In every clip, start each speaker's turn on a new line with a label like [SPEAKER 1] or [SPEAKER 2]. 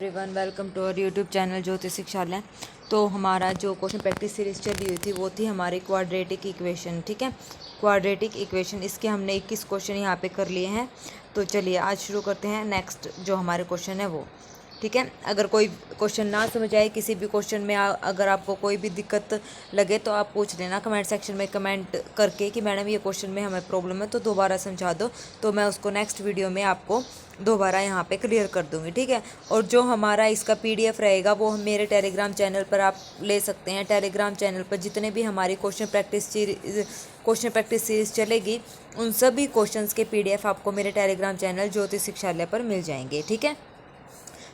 [SPEAKER 1] Everyone welcome to our YouTube channel Jyoti Shikshalaya. तो हमारा जो क्वेश्चन प्रैक्टिस सीरीज चली हुई थी वो थी हमारी क्वाड्रेटिक इक्वेशन। ठीक है, क्वाड्रेटिक इक्वेशन इसके हमने 21 क्वेश्चन यहाँ पे कर लिए हैं। तो चलिए आज शुरू करते हैं नेक्स्ट जो हमारे क्वेश्चन है वो। ठीक है, अगर कोई क्वेश्चन ना समझ आए, किसी भी क्वेश्चन में अगर आपको कोई भी दिक्कत लगे तो आप पूछ लेना कमेंट सेक्शन में कमेंट करके कि मैडम ये क्वेश्चन में हमें प्रॉब्लम है तो दोबारा समझा दो, तो मैं उसको नेक्स्ट वीडियो में आपको दोबारा यहाँ पे क्लियर कर दूँगी। ठीक है, और जो हमारा इसका PDF रहेगा वो मेरे टेलीग्राम चैनल पर आप ले सकते हैं। टेलीग्राम चैनल पर जितने भी हमारी क्वेश्चन प्रैक्टिस सीरीज चलेगी उन सभी क्वेश्चंस के PDF आपको मेरे टेलीग्राम चैनल ज्योति शिक्षालय पर मिल जाएंगे। ठीक है,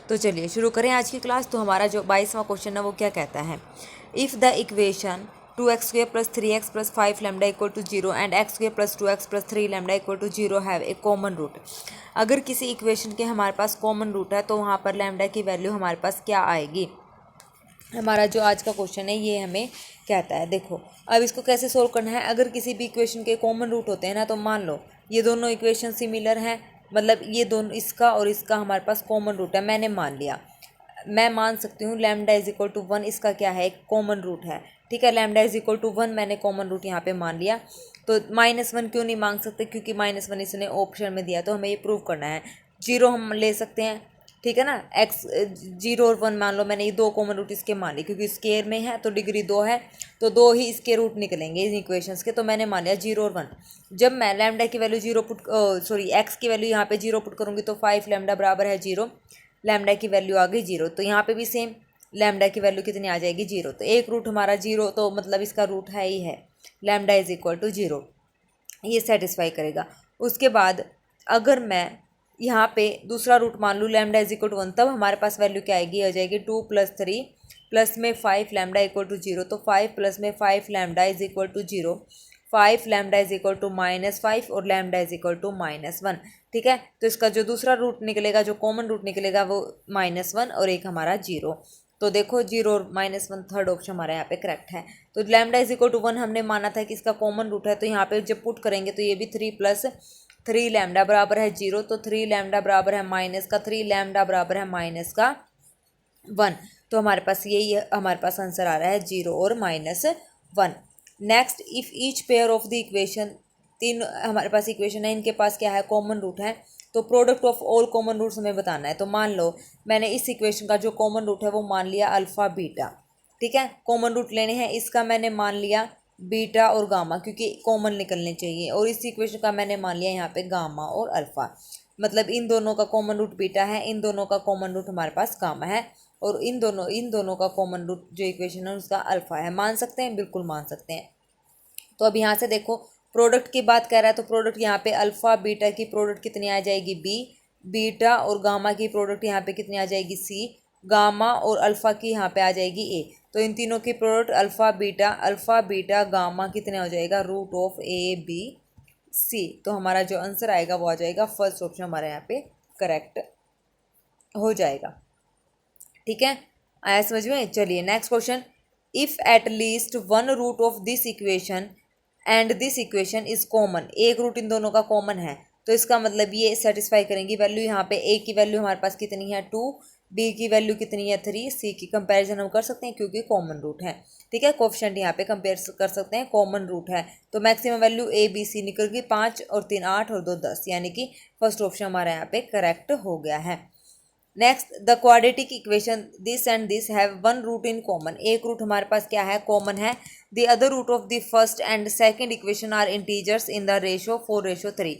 [SPEAKER 1] तो चलिए शुरू करें आज की क्लास। तो हमारा जो 22वां क्वेश्चन है वो क्या कहता है, if the equation 2x² + 3x + 5 λ = 0 and x² + 2x + 3 λ = 0 have a common root. अगर किसी इक्वेशन के हमारे पास कॉमन रूट है तो वहाँ पर लैम्डा की वैल्यू हमारे पास क्या आएगी। हमारा जो आज का क्वेश्चन है ये हमें कहता है, देखो अब इसको कैसे सोल्व करना है। अगर किसी भी इक्वेशन के कॉमन रूट होते हैं ना, तो मान लो ये दोनों इक्वेशन सिमिलर हैं, मतलब ये दोनों इसका और इसका हमारे पास कॉमन रूट है। मैंने मान लिया, मैं मान सकती हूँ लैम्डा = 1 इसका क्या है, एक कॉमन रूट है। ठीक है, लैम्डा = 1 मैंने कॉमन रूट यहाँ पे मान लिया। तो -1 क्यों नहीं मांग सकते, क्योंकि -1 इसने ऑप्शन में दिया, तो हमें ये प्रूव करना है। 0 हम ले सकते हैं, ठीक है ना। x 0 और 1 मान लो, मैंने ये 2 कॉमन रूट इसके मान ली, क्योंकि स्केयर में है तो डिग्री 2 है, तो 2 ही इसके रूट निकलेंगे इन इक्वेशंस के। तो मैंने मान लिया 0 और 1। जब मैं लैम्डा की वैल्यू x की वैल्यू यहाँ पे 0 पुट करूँगी तो 5 लैम्डा बराबर है 0, लैम्डा की वैल्यू आ गई 0। तो यहाँ पे भी सेम लैम्डा की वैल्यू कितनी आ जाएगी 0। तो एक रूट हमारा 0, तो मतलब इसका रूट है ही है लैम्डा = 0, ये सेटिस्फाई करेगा। उसके बाद अगर मैं यहाँ पे दूसरा रूट मान लूँ लैम्डा = 1, तब हमारे पास वैल्यू क्या आएगी, आ जाएगी 2 + 3 प्लस में 5 लैम्डा = 0। तो 5 प्लस में 5 लैम्डा = 0, 5 लैम्डा = -5 और लैम्डा = -1। ठीक है, तो इसका जो दूसरा रूट निकलेगा, जो कॉमन रूट निकलेगा वो -1 और एक हमारा 0। तो देखो 0 और -1 थर्ड ऑप्शन हमारा यहाँ पे करेक्ट है। तो लैम्डा = 1 हमने माना था कि इसका कॉमन रूट है, तो यहाँ पे जब पुट करेंगे तो ये भी 3 + 3 लैम्डा बराबर है 0। तो 3 लैम्डा बराबर है -3 लैम्डा बराबर है -1। तो हमारे पास यही हमारे पास आंसर आ रहा है 0 और -1। Next, if each pair of the equation, तीन हमारे पास इक्वेशन है, इनके पास क्या है, कॉमन रूट है, तो product of all common roots हमें बताना है। तो मान लो मैंने इस इक्वेशन का जो कॉमन रूट है वो मान लिया अल्फ़ा बीटा। ठीक है, कॉमन रूट लेने हैं, इसका मैंने मान लिया बीटा और गामा, क्योंकि कॉमन निकलने चाहिए। और इस इक्वेशन का मैंने मान लिया यहाँ पे गामा और अल्फ़ा, मतलब इन दोनों का कॉमन रूट बीटा है, इन दोनों का कॉमन रूट हमारे पास गामा है, और इन दोनों का कॉमन रूट जो इक्वेशन है उसका अल्फ़ा है। मान सकते हैं, बिल्कुल मान सकते हैं। तो अब यहाँ से देखो प्रोडक्ट की बात कर रहा है, तो प्रोडक्ट यहाँ पे अल्फ़ा बीटा की प्रोडक्ट कितनी आ जाएगी बी, बीटा और गामा की प्रोडक्ट यहाँ पे कितनी आ जाएगी सी, गामा और अल्फ़ा की यहाँ पे आ जाएगी ए। तो इन तीनों की प्रोडक्ट अल्फ़ा बीटा गामा कितने हो जाएगा, √A, B, C। तो हमारा जो आंसर आएगा वो आ जाएगा फर्स्ट ऑप्शन हमारा यहाँ पे करेक्ट हो जाएगा। ठीक है, आया समझ में। चलिए next question, if at least one root of this equation and this equation is common, एक रूट इन दोनों का कॉमन है, तो इसका मतलब ये सेटिस्फाई करेंगी वैल्यू। यहाँ पे ए की वैल्यू हमारे पास कितनी है 2, बी की वैल्यू कितनी है 3, सी की कंपैरिजन हम कर सकते हैं क्योंकि कॉमन रूट है। ठीक है, कोफिशिएंट यहाँ पे कंपेयर कर सकते हैं, कॉमन रूट है, तो मैक्सिमम वैल्यू ABC निकल गई 5 और 3 8 और 2 10, यानी कि फर्स्ट ऑप्शन हमारा यहाँ पे करेक्ट हो गया है। Next, the quadratic equation this and this have one root in common, एक रूट हमारे पास क्या है, कॉमन है। The other root of the first and second equation are integers in the ratio 4:3।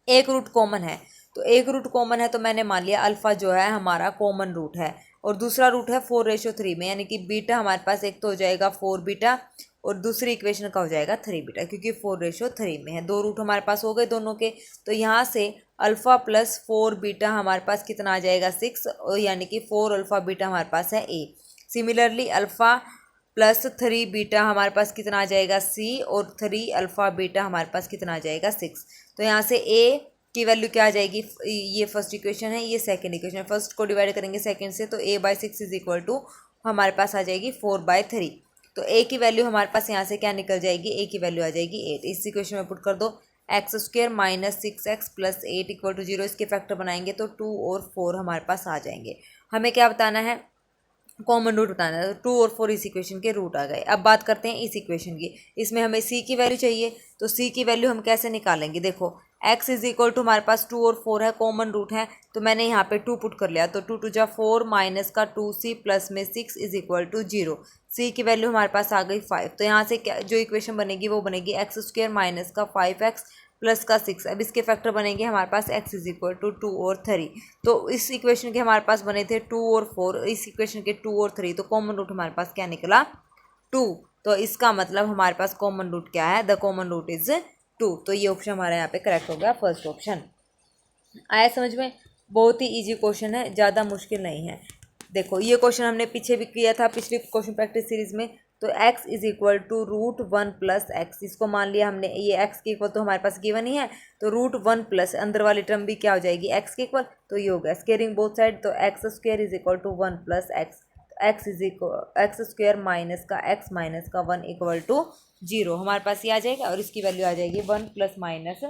[SPEAKER 1] एक रूट कॉमन है, तो एक रूट कॉमन है तो मैंने मान लिया अल्फ़ा जो है हमारा कॉमन रूट है, और दूसरा रूट है 4:3 में, यानी कि बीटा हमारे पास एक तो हो जाएगा 4 बीटा और दूसरी इक्वेशन का हो जाएगा 3 बीटा, क्योंकि 4:3 में है। दो रूट हमारे पास हो गए दोनों के, तो यहाँ से अल्फ़ा प्लस 4 बीटा हमारे पास कितना आ जाएगा 6, और यानी कि 4 अल्फ़ा बीटा हमारे पास है ए। सिमिलरली अल्फ़ा प्लस 3 बीटा हमारे पास कितना आ जाएगा सी, और 3 अल्फ़ा बीटा हमारे पास कितना आ जाएगा 6। तो यहाँ से ए की वैल्यू क्या आ जाएगी, ये फर्स्ट इक्वेशन है, ये सेकंड इक्वेशन है, फर्स्ट को डिवाइड करेंगे सेकंड से, तो a/6 = हमारे पास आ जाएगी 4/3। तो a की वैल्यू हमारे पास यहाँ से क्या निकल जाएगी, a की वैल्यू आ जाएगी 8। इस इक्वेशन में पुट कर दो, x² - 6x + 8 = 0, इसके फैक्टर बनाएंगे तो 2 और 4 हमारे पास आ जाएंगे। हमें क्या बताना है, कॉमन रूट बताना है। 2 और 4 इस इक्वेशन के रूट आ गए। अब बात करते हैं इस इक्वेशन की। इसमें हमें c की वैल्यू चाहिए, तो c की वैल्यू हम कैसे निकालेंगे। देखो x इज इक्वल टू हमारे पास 2 और 4 है, कॉमन रूट है, तो मैंने यहाँ पे 2 पुट कर लिया, तो 2 2 जा 4 माइनस का 2c प्लस में 6 इज इक्वल टू 0। c की वैल्यू हमारे पास आ गई 5। तो यहाँ से क्या जो इक्वेशन बनेगी वो बनेगी एक्स स्क्वायर माइनस का 5x प्लस का 6। अब इसके फैक्टर बनेंगे हमारे पास x इज इक्वल टू 2 और 3। तो इस इक्वेशन के हमारे पास बने थे 2 और 4, इस इक्वेशन के 2 और 3, तो कॉमन रूट हमारे पास क्या निकला 2। तो इसका मतलब हमारे पास कॉमन रूट क्या है, द कॉमन रूट इज 2। तो ये ऑप्शन हमारे यहाँ पे करेक्ट हो गया, फर्स्ट ऑप्शन। आया समझ में, बहुत ही इजी क्वेश्चन है, ज़्यादा मुश्किल नहीं है। देखो ये क्वेश्चन हमने पीछे भी किया था, पिछली क्वेश्चन प्रैक्टिस सीरीज में। तो x is equal to root 1 plus x, इसको मान लिया हमने, ये x के इक्वल तो हमारे पास गिवन ही है, तो रूट 1 प्लस अंदर वाली टर्म भी क्या हो जाएगी x के इक्वल, तो ये हो गया स्क्वेयरिंग बोथ साइड, तो x square is equal to 1 plus x, x is equal x square minus का x माइनस का 1 इक्वल टू 0 हमारे पास ये आ जाएगा। और इसकी वैल्यू आ जाएगी 1 प्लस माइनस,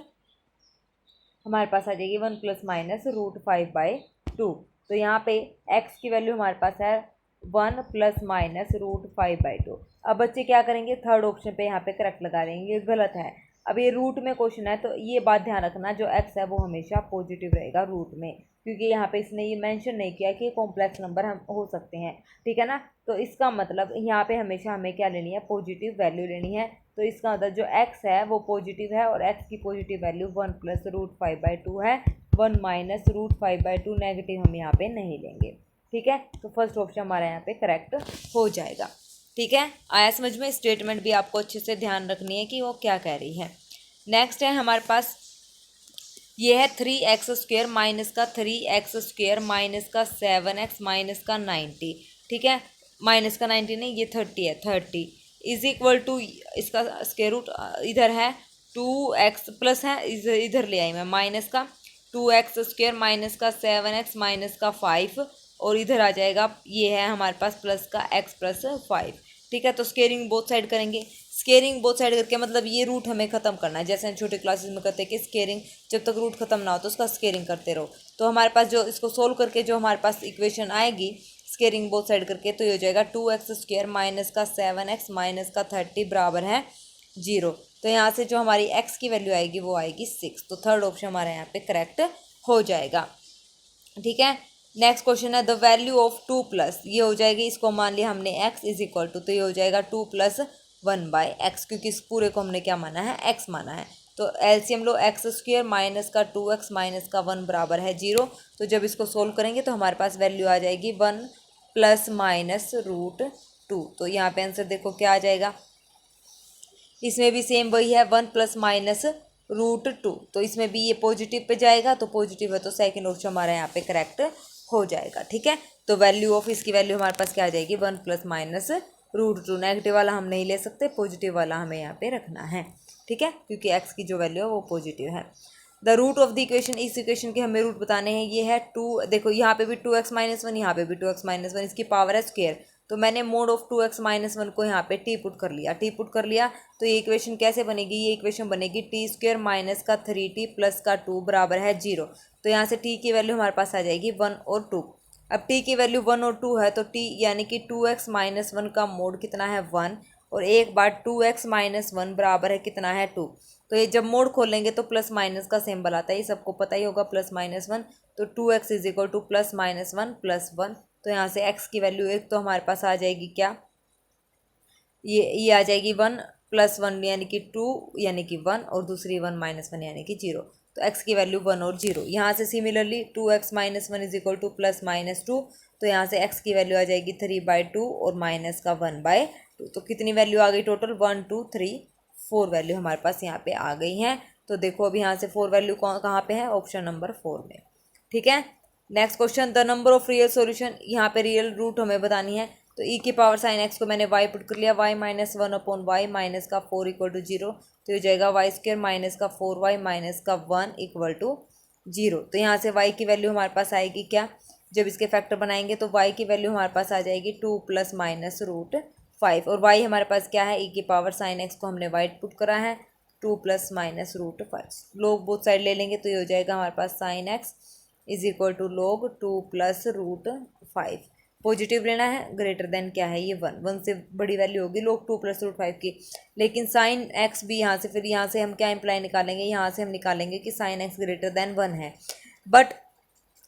[SPEAKER 1] हमारे पास आ जाएगी 1 प्लस माइनस रूट 5/2। तो यहाँ पे x की वैल्यू हमारे पास है 1 प्लस माइनस रूट 5/2। अब बच्चे क्या करेंगे, थर्ड ऑप्शन पे यहाँ पे करेक्ट लगा देंगे, ये गलत है। अब ये रूट में क्वेश्चन है, तो ये बात ध्यान रखना, जो x है वो हमेशा पॉजिटिव रहेगा रूट में, क्योंकि यहाँ पे इसने ये मेंशन नहीं किया कि कॉम्प्लेक्स नंबर हम हो सकते हैं, ठीक है ना। तो इसका मतलब यहाँ पे हमेशा हमें क्या लेनी है, पॉजिटिव वैल्यू लेनी है। तो इसका मतलब जो x है वो पॉजिटिव है, और x की पॉजिटिव वैल्यू 1 प्लस रूट 5/2 है, 1 माइनस रूट 5/2 नेगेटिव हम यहाँ पे नहीं लेंगे, ठीक है। तो फर्स्ट ऑप्शन हमारा यहाँ पे करेक्ट हो जाएगा, ठीक है। आया समझ में, स्टेटमेंट भी आपको अच्छे से ध्यान रखनी है कि वो क्या कह रही है। नेक्स्ट है हमारे पास, ये है 3x स्क्वेयर माइनस का 3x स्क्वेयर माइनस का 7x माइनस का 90, ठीक है। माइनस का 90 नहीं, ये 30 है, 30 इज इक्वल टू, इसका स्क्वेयर रूट इधर है 2x प्लस है, इधर ले आई मैं माइनस का 2x स्क्वेयर माइनस का 7x माइनस का 5, और इधर आ जाएगा, ये है हमारे पास प्लस का x प्लस 5, ठीक है। तो स्केयरिंग बोथ साइड करेंगे, स्केयरिंग बोथ साइड करके मतलब ये रूट हमें खत्म करना है, जैसे हम छोटे क्लासेस में करते हैं कि स्केयरिंग जब तक रूट खत्म ना हो तो उसका स्केयरिंग करते रहो। तो हमारे पास जो इसको सोल्व करके जो हमारे पास इक्वेशन आएगी स्केयरिंग बोथ साइड करके, तो ये हो जाएगा 2x स्क्वायर माइनस का 7x माइनस का 30 बराबर है 0। तो यहाँ से जो हमारी x की वैल्यू आएगी वो आएगी 6। तो थर्ड ऑप्शन हमारे यहाँ पे करेक्ट हो जाएगा, ठीक है। नेक्स्ट क्वेश्चन है द वैल्यू ऑफ 2 प्लस, ये हो जाएगी, इसको मान लिया हमने x इज इक्वल टू, तो ये हो जाएगा 2 प्लस 1/x, क्योंकि इस पूरे को हमने क्या माना है, x माना है। तो एलसीएम लो, एक्स स्क्वायर माइनस का 2x माइनस का 1 बराबर है 0। तो जब इसको सोल्व करेंगे तो हमारे पास वैल्यू आ जाएगी 1 प्लस माइनस रूट 2। तो यहाँ पे आंसर देखो क्या आ जाएगा, इसमें भी सेम वही है, 1 प्लस माइनस रूट 2। तो इसमें भी ये पॉजिटिव पे जाएगा, तो पॉजिटिव है तो सेकंड ऑप्शन हमारा यहाँ पे करेक्ट हो जाएगा, ठीक है। तो वैल्यू ऑफ इसकी वैल्यू हमारे पास क्या आ जाएगी, 1 प्लस माइनस रूट 2। नेगेटिव वाला हम नहीं ले सकते, पॉजिटिव वाला हमें यहाँ पे रखना है, ठीक है, क्योंकि x की जो वैल्यू है वो पॉजिटिव है। The root of the equation, इस इक्वेशन के हमें रूट बताने हैं, ये है 2, देखो यहाँ पे भी 2x माइनस 1, यहाँ पे भी 2x माइनस 1, इसकी पावर है स्क्वेयर। तो मैंने मोड ऑफ 2x माइनस 1 को यहाँ पे टी पुट कर लिया, टी पुट कर लिया। तो ये इक्वेशन कैसे बनेगी, ये इक्वेशन बनेगी टी स्क्वेयर माइनस का 3t प्लस का 2 बराबर है 0। तो यहाँ से t की वैल्यू हमारे पास आ जाएगी 1 और 2। अब t की वैल्यू 1 और 2 है, तो t यानी कि 2x माइनस 1 का मोड कितना है 1, और एक बार 2x माइनस 1 बराबर है कितना है 2। तो ये जब मोड खोलेंगे तो प्लस माइनस का सिंबल आता है, ये सबको पता ही होगा, प्लस माइनस 1। तो 2x is equal two plus minus 1 plus 1। तो यहाँ से x की वैल्यू एक तो हमारे पास आ जाएगी क्या, ये आ जाएगी 1 प्लस 1 यानी कि 2 यानी कि 1, और दूसरी 1 माइनस 1 यानी कि 0। तो x की वैल्यू 1 और 0। यहाँ से similarly 2x minus 1 is equal two plus minus 2। तो यहाँ से x की वैल्यू आ जाएगी 3/2 और माइनस का 1/2। तो कितनी वैल्यू आ गई टोटल, 1 2 3 4 वैल्यू हमारे पास यहाँ पे आ गई हैं। तो देखो अभी यहाँ से 4 वैल्यू कहाँ पे है, ऑप्शन नंबर 4 में, ठीक है। Next question, the number of real solution, यहाँ पे रियल रूट हमें बतानी है। तो e की पावर साइन x को मैंने y पुट कर लिया, y minus 1 upon y minus का 4 इक्वल टू 0। तो ये जाएगा y स्क्वायर माइनस का 4y माइनस का 1 इक्वल टू 0। तो यहाँ से y की वैल्यू हमारे पास आएगी क्या, जब इसके फैक्टर बनाएंगे तो y की वैल्यू हमारे पास आ जाएगी 2 प्लस माइनस रूट 5, और y हमारे पास क्या है, e की पावर साइन x को हमने y पुट करा है 2 प्लस माइनस रूट 5। लोग बोथ साइड ले लेंगे तो ये हो जाएगा हमारे पास sine x is equal to log 2 plus √5। Positive लेना है, ग्रेटर देन क्या है ये 1 से बड़ी वैल्यू होगी log 2 प्लस √5 की। लेकिन साइन एक्स भी यहाँ से, फिर यहाँ से हम क्या इम्प्लाई निकालेंगे, यहाँ से हम निकालेंगे कि साइन एक्स ग्रेटर देन 1 है। But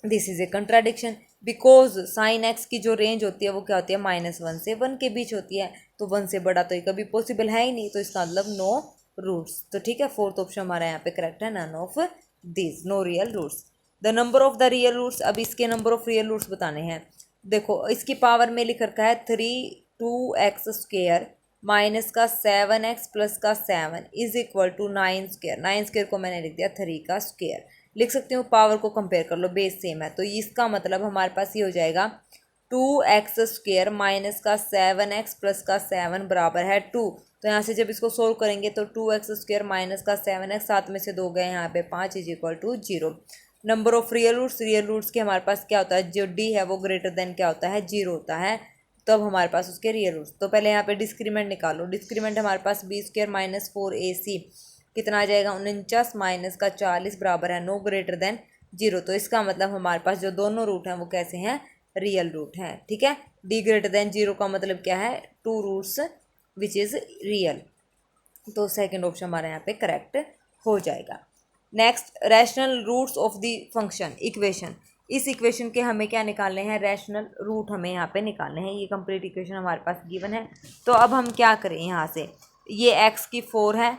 [SPEAKER 1] this is a contradiction, because sine x की जो रेंज होती है वो क्या होती है, -1 से 1 के बीच होती है, तो 1 से बड़ा तो ये कभी पॉसिबल है ही नहीं, तो इसका मतलब नो रूट्स। तो ठीक है, फोर्थ ऑप्शन हमारा यहाँ पे करेक्ट है, none of this, no real roots. The number of the real roots, अब इसके नंबर ऑफ रियल रूट्स बताने हैं। देखो इसकी पावर में लिख रखा है 2x² माइनस का 7x प्लस का 7 इज इक्वल टू 9² 9² को मैंने लिख दिया 3 का स्क्वायर। लिख सकती हूँ, पावर को कंपेयर कर लो, बेस सेम है, तो इसका मतलब हमारे पास ये हो जाएगा 2x² माइनस का 7x प्लस का 7 बराबर है 2। तो यहाँ से जब इसको सोल्व करेंगे तो 2x² माइनस का 7x, 7 में से 2 गए यहाँ पे 5 is equal to 0। Number of real roots के हमारे पास क्या होता है, जो d है वो ग्रेटर देन क्या होता है, 0 होता है, तब हमारे पास उसके रियल रूट्स। तो पहले यहाँ पे डिस्क्रीमेंट निकालो, डिस्क्रीमेंट हमारे पास b² माइनस 4ac कितना आ जाएगा, 49 माइनस का 40 बराबर है नो ग्रेटर देन 0। तो इसका मतलब हमारे पास जो दोनों रूट हैं वो कैसे हैं, रियल रूट हैं। ठीक है, d ग्रेटर देन 0 का मतलब क्या है, 2 रूट्स विच इज़ रियल। तो सेकेंड ऑप्शन हमारे यहाँ पे करेक्ट हो जाएगा। Next, rational roots of the function equation. इस इक्वेशन के हमें क्या निकालने हैं, रैशनल रूट हमें यहाँ पे निकालने हैं। ये कंप्लीट इक्वेशन हमारे पास गिवन है। तो अब हम क्या करें, यहाँ से ये x की 4 है,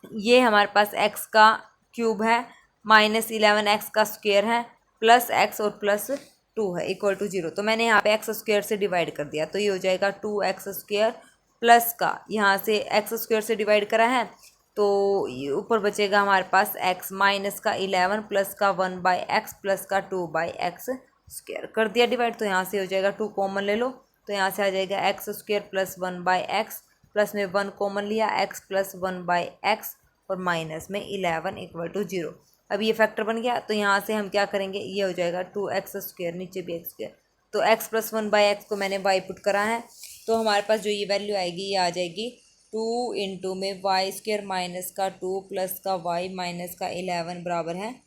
[SPEAKER 1] ये हमारे पास x का क्यूब है, -11x का स्क्वायर है, प्लस x और प्लस 2 है इक्वल टू 0। तो मैंने यहाँ पे x² से डिवाइड कर दिया, तो ये हो जाएगा 2x² प्लस का, यहाँ से x² से डिवाइड करा है तो ऊपर बचेगा हमारे पास x माइनस का 11 प्लस का 1/x प्लस का 2/x² कर दिया डिवाइड। तो यहाँ से हो जाएगा 2 कॉमन ले लो, तो यहाँ से आ जाएगा x² प्लस 1/x प्लस में 1 कॉमन लिया, x प्लस 1/x और माइनस में 11 इक्वल टू 0। अब ये फैक्टर बन गया, तो यहाँ से हम क्या करेंगे, ये हो जाएगा 2x², नीचे भी x², तो x प्लस 1/x को मैंने y पुट करा है, तो हमारे पास जो ये वैल्यू आएगी ये आ जाएगी 2 इंटू में y² माइनस का 2 प्लस का y माइनस का 11 बराबर है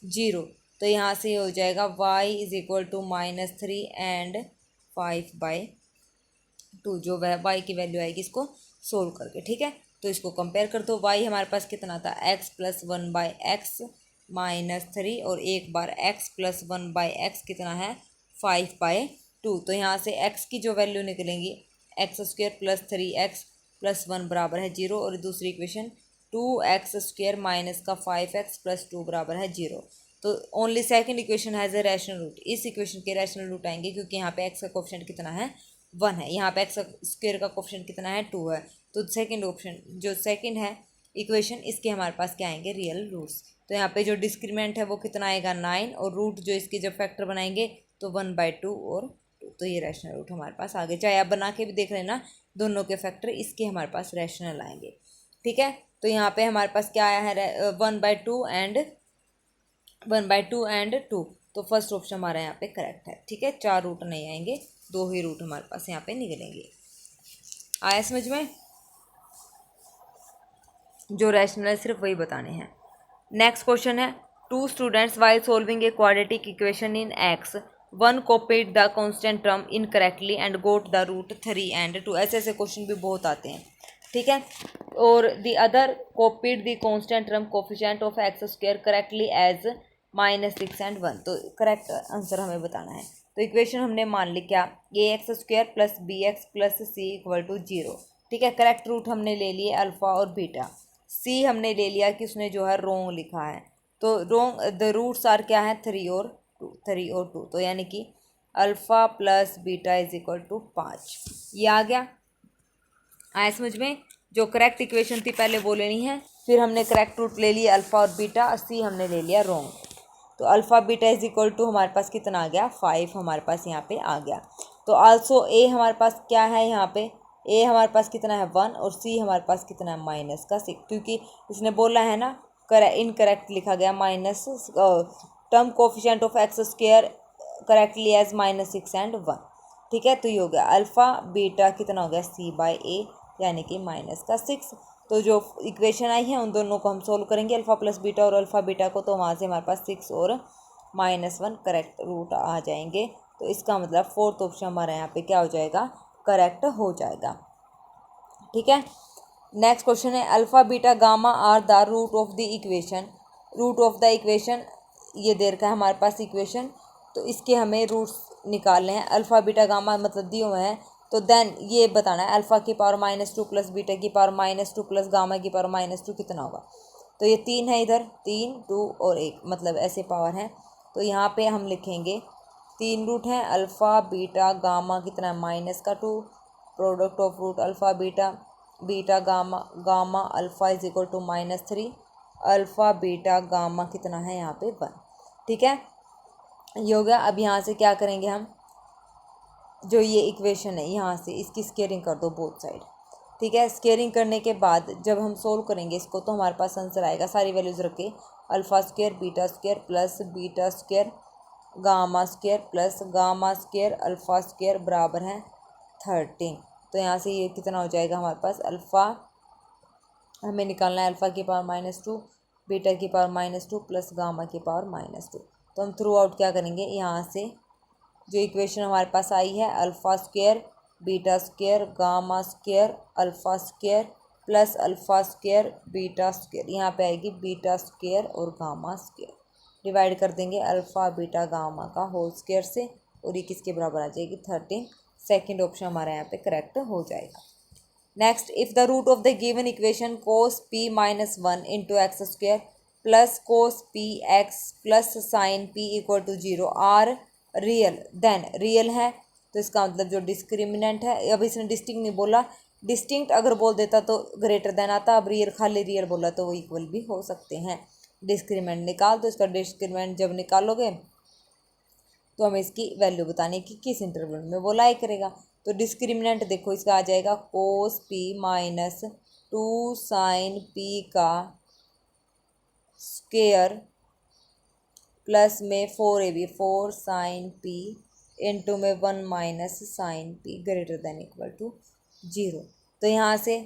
[SPEAKER 1] 0। तो यहाँ से हो जाएगा y is equal to -3 and 5/2, जो वह y की वैल्यू आएगी इसको सोल्व करके। ठीक है, तो इसको कंपेयर कर दो, y हमारे पास कितना था, x प्लस 1/x -3 और एक बार x प्लस 1/x कितना है 5/2। तो यहाँ से x की जो वैल्यू निकलेंगी x² प्लस 3x प्लस 1 बराबर है 0, और दूसरी इक्वेशन 2x² माइनस का 5x प्लस 2 बराबर है 0। तो only second equation has a rational root. इस इक्वेशन के रैशनल रूट आएंगे क्योंकि यहाँ पे x का कोफिशिएंट कितना है 1 है, यहाँ पे x² का कोफिशिएंट कितना है 2 है। तो सेकंड ऑप्शन जो सेकंड है इक्वेशन, इसके हमारे पास क्या आएंगे, रियल रूट्स। तो यहाँ पे जो डिस्क्रीमेंट है वो कितना आएगा 9, और रूट जो इसके जब फैक्टर बनाएंगे तो 1/2 और 2। तो ये रैशनल रूट हमारे पास आ गए, चाहे आप बना के भी देख लेना, दोनों के फैक्टर इसके हमारे पास रैशनल आएंगे। ठीक है, तो यहाँ पे हमारे पास क्या आया है 1/2 एंड 2। तो फर्स्ट ऑप्शन हमारा यहाँ पे करेक्ट है। ठीक है, 4 रूट नहीं आएंगे, 2 ही रूट हमारे पास यहाँ पे निकलेंगे। आया समझ में, जो रैशनल है सिर्फ वही बताने हैं। नेक्स्ट क्वेश्चन है, 2 students while solving a quadratic equation in x, 1 copied the constant term incorrectly and got the root 3 and 2। ऐसे क्वेश्चन भी बहुत आते हैं। ठीक है, और the other copied the constant term coefficient of x² correctly as -6 and 1। तो correct answer हमें बताना है। तो इक्वेशन हमने मान ली क्या, ax² plus bx plus c equal to 0। ठीक है, करेक्ट रूट हमने ले लिए अल्फ़ा और बीटा। सी हमने ले लिया कि उसने जो है रोंग लिखा है, तो रोंग द रूट्स आर क्या है 3 और 2। तो यानी कि alpha plus beta is equal to 5। ये आ गया, आया समझ में। जो करेक्ट इक्वेशन थी पहले वो लेनी है, फिर हमने करेक्ट रूट ले लिया अल्फ़ा और बीटा, सी हमने ले लिया रोंग। तो alpha beta is equal to हमारे पास कितना आ गया 5 हमारे पास यहाँ पे आ गया। तो आल्सो ए हमारे पास क्या है, यहाँ पे ए हमारे पास कितना है 1 और सी हमारे पास कितना है -6, क्योंकि इसने बोला है ना इनकरेक्ट लिखा गया minus term coefficient of x² correctly as -6 and 1। ठीक है, तो ये हो गया अल्फ़ा बीटा कितना हो गया c/a यानी कि -6। तो जो इक्वेशन आई है उन दोनों को हम सोल्व करेंगे, अल्फ़ा प्लस बीटा और अल्फ़ा बीटा को, तो वहाँ से हमारे पास 6 और -1 करेक्ट रूट आ जाएंगे। तो इसका मतलब फोर्थ ऑप्शन हमारा यहाँ पे क्या हो जाएगा, करेक्ट हो जाएगा। ठीक है, नेक्स्ट क्वेश्चन है alpha beta gamma are the root of the equation. Root of the equation ये दे रखा है हमारे पास इक्वेशन, तो इसके हमें रूट्स निकालने हैं। अल्फ़ा बीटा गामा मतलब दिए हुए हैं, तो देन ये बताना है अल्फ़ा की पावर -2 प्लस बीटा की पावर -2 प्लस गामा की पावर -2 कितना होगा। तो ये 3 है इधर, 3 2 और 1, मतलब ऐसे पावर हैं। तो यहाँ पे हम लिखेंगे 3 रूट हैं, अल्फ़ा बीटा गामा कितना है -2, product of root alpha beta beta gamma gamma alpha is equal to -3, alpha beta gamma कितना है यहाँ पे 1। ठीक है, ये हो गया। अब यहाँ से क्या करेंगे हम, जो ये इक्वेशन है यहाँ से इसकी स्केयरिंग कर दो बोथ साइड। ठीक है, स्केयरिंग करने के बाद जब हम सोल्व करेंगे इसको तो हमारे पास आंसर आएगा, सारी वैल्यूज़ रख के alpha square beta square plus beta square gamma square plus gamma square alpha square बराबर है 13। तो यहाँ से ये कितना हो जाएगा हमारे पास, अल्फ़ा हमें निकालना है अल्फ़ा की पावर -2 बीटा की पावर -2 प्लस गामा की पावर -2। तो हम थ्रू आउट क्या करेंगे, यहाँ से जो इक्वेशन हमारे पास आई है alpha square beta square gamma square alpha square plus alpha square beta square, यहाँ पे आएगी बीटा स्क्वायर और गामा स्क्वायर, डिवाइड कर देंगे अल्फ़ा बीटा गामा का होल स्क्वायर से, और ये किसके बराबर आ जाएगी 13। सेकेंड ऑप्शन हमारा यहाँ पे करेक्ट हो जाएगा। Next, if the root of the given equation cos p -1 into x square plus cos p x plus sine p equal to 0 are real, then real है, तो इसका मतलब जो डिस्क्रिमिनेंट है, अब इसने डिस्टिंक्ट नहीं बोला, डिस्टिंक्ट अगर बोल देता तो ग्रेटर देन आता, अब रियल खाली रियल बोला तो वो इक्वल भी हो सकते हैं। डिस्क्रिमिनेंट निकाल, तो इसका डिस्क्रिमिनेंट जब निकालोगे तो हमें इसकी वैल्यू बताने की किस इंटरवल में वो लाई करेगा। तो डिस्क्रिमिनेंट देखो इसका आ जाएगा कोस p -2 साइन p का स्क्वायर प्लस में 4ab 4 साइन p इंटू में 1 minus sine p greater than equal to 0। तो यहाँ से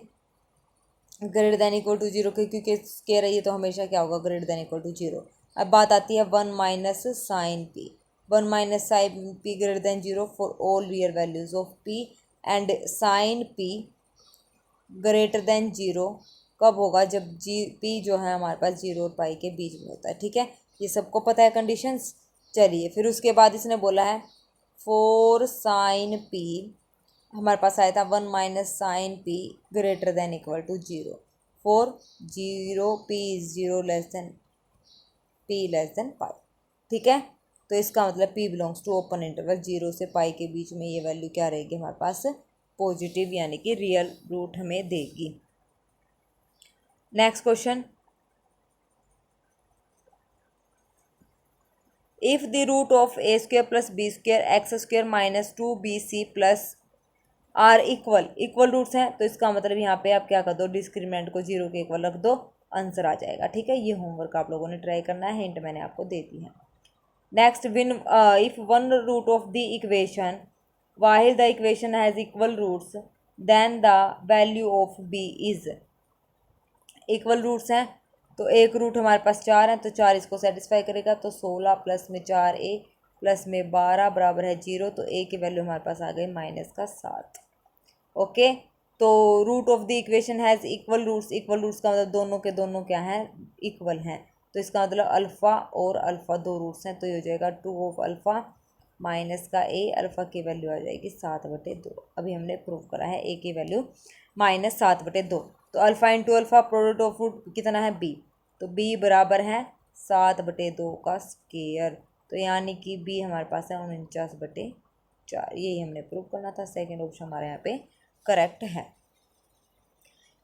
[SPEAKER 1] ग्रेटर देन इक्वल टू 0 क्योंकि स्क्वायर है ये, तो हमेशा क्या होगा ग्रेटर देन इक्वल टू 0। अब बात आती है 1 minus sine p, 1 minus sine p greater than 0 for all real values of p and sine p greater than 0 कब होगा, जब p जो है हमारे पास 0 और पाई के बीच में होता है। ठीक है, ये सबको पता है कंडीशंस। चलिए फिर उसके बाद इसने बोला है 4 साइन p, हमारे पास आया था 1 minus sine p greater than equal to 0 for 0 p is 0 less than p less than pi. ठीक है, तो इसका मतलब p belongs to open interval 0 से पाई के बीच में, ये वैल्यू क्या रहेगी हमारे पास पॉजिटिव, यानी कि रियल रूट हमें देगी। Next question, if the root of a square plus b square x square minus 2bc plus are equal roots हैं, तो इसका मतलब यहाँ पे आप क्या कर दो, डिस्क्रिमिनेंट को 0 के इक्वल रख दो, आंसर आ जाएगा। ठीक है, ये होमवर्क आप लोगों ने ट्राई करना है, हिंट मैंने आपको दे दी है। Next, when if one root of the equation while the equation has equal roots then the value of b is, equal roots हैं तो एक रूट हमारे पास 4 है, तो 4 इसको सेटिस्फाई करेगा, तो 16 प्लस में 4a प्लस में 12 बराबर है 0, तो a की वैल्यू हमारे पास आ गई -7। ओके, तो root of the equation has equal roots का मतलब दोनों के दोनों क्या हैं, इक्वल हैं, तो इसका मतलब अल्फ़ा और अल्फ़ा दो रूट्स हैं, तो ये हो जाएगा 2 ऑफ अल्फ़ा माइनस का a, अल्फ़ा की वैल्यू आ जाएगी 7/2। अभी हमने प्रूव करा है a की वैल्यू -7/2, तो alpha into alpha product of root कितना है b, तो b बराबर है 7/2 का स्क्वायर, तो यानी कि b हमारे पास है 49/4, यही हमने प्रूव करना था। सेकेंड ऑप्शन हमारे यहाँ पे करेक्ट है।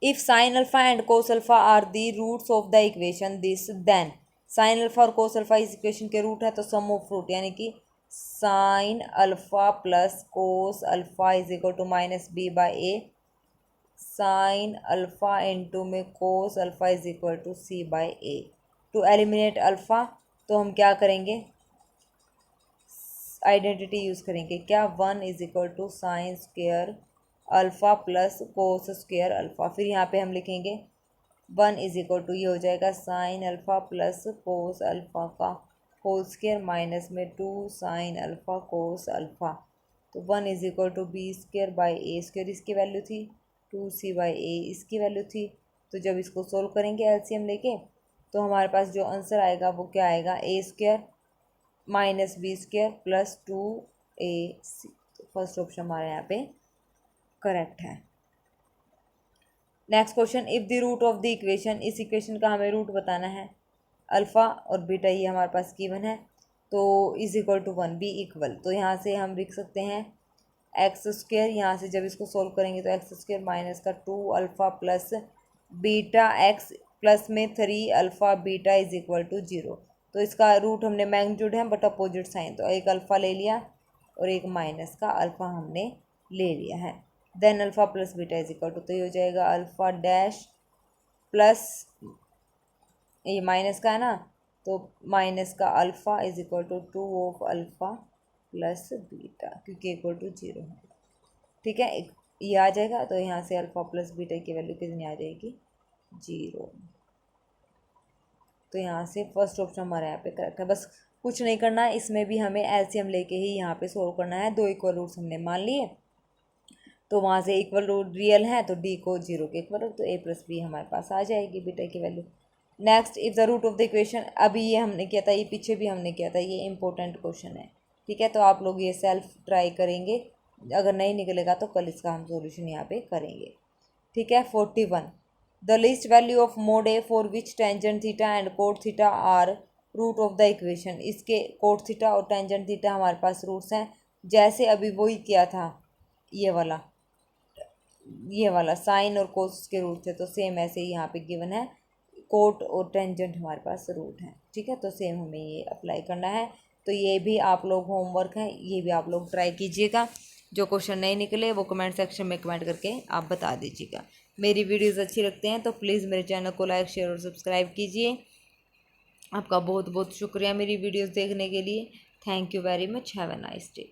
[SPEAKER 1] If sine alpha and cos alpha are the roots of the equation this, then sine alpha और कोस अल्फा इस इक्वेशन के रूट है, तो सम ऑफ रूट यानी कि sine alpha plus cos alpha is equal to -b/a, sine alpha into में cos alpha is equal to c/a। To eliminate alpha, तो हम क्या करेंगे, आइडेंटिटी यूज़ करेंगे, क्या 1 is equal to sine square alpha plus cos square alpha, फिर यहाँ पे हम लिखेंगे 1 इज इक्वल टू, ये हो जाएगा sine alpha plus cos alpha का होल स्क्वायर माइनस में 2 साइन अल्फ़ा कोस अल्फ़ा। तो 1 is equal to b square by a square इसकी वैल्यू थी, 2c बाई ए इसकी वैल्यू थी। तो जब इसको सोल्व करेंगे एलसीएम लेके तो हमारे पास जो आंसर आएगा वो क्या आएगा, a square minus b square plus 2ac। तो फर्स्ट ऑप्शन हमारे यहाँ पे करेक्ट है। Next question, if the root of the equation, इस इक्वेशन का हमें रूट बताना है, अल्फ़ा और बीटा ये हमारे पास गिवन है, तो is equal to 1 b equal. तो यहाँ से हम लिख सकते हैं एक्स स्क्वायर, यहाँ से जब इसको सोल्व करेंगे तो एक्स स्क्वायर माइनस का 2 alpha plus beta x plus में 3 alpha beta is equal to 0। तो इसका रूट हमने मैग्नीट्यूड है बट अपोजिट साइन, तो एक अल्फ़ा ले लिया और एक माइनस का अल्फ़ा हमने ले लिया है। Then alpha plus beta is equal to, तो ये हो जाएगा अल्फ़ा डैश प्लस ये माइनस का है ना, तो माइनस का alpha is equal to 2 of alpha plus beta क्योंकि इक्वल टू 0 है। ठीक है, ये आ जाएगा, तो यहाँ से अल्फ़ा प्लस बीटा की वैल्यू कितनी आ जाएगी, 0। तो यहाँ से फर्स्ट ऑप्शन हमारे यहाँ पे करेक्ट है। बस कुछ नहीं करना है, इसमें भी हमें एलसीएम लेके ही यहाँ पे सोल्व करना है। 2 इक्वल रूट्स हमने मान लिए, तो वहाँ से इक्वल रूट रियल है तो डी को 0 के इक्वल, तो ए प्लस बी हमारे पास आ जाएगी बीटा की value. Next, if the root of the equation, अभी ये हमने किया था, ये पीछे भी हमने किया था, ये इंपॉर्टेंट क्वेश्चन है। ठीक है, तो आप लोग ये सेल्फ ट्राई करेंगे, अगर नहीं निकलेगा तो कल इसका हम सॉल्यूशन यहाँ पे करेंगे। ठीक है, 41, the least value of mod a for which tangent theta and cot theta are root of the equation. इसके कोट थीटा और टेंजेंट थीटा हमारे पास रूट्स हैं, जैसे अभी वही किया था, ये वाला साइन और कोस के रूट थे, तो सेम ऐसे ही यहाँ पे गिवन है, कोट और टेंजेंट हमारे पास रूट है। ठीक है, तो सेम हमें ये अप्लाई करना है। तो ये भी आप लोग होमवर्क है, ये भी आप लोग ट्राई कीजिएगा। जो क्वेश्चन नहीं निकले वो कमेंट सेक्शन में कमेंट करके आप बता दीजिएगा। मेरी वीडियोस अच्छी लगते हैं तो प्लीज़ मेरे चैनल को लाइक शेयर और सब्सक्राइब कीजिए। आपका बहुत बहुत शुक्रिया मेरी वीडियोस देखने के लिए। Thank you very much, have a nice day.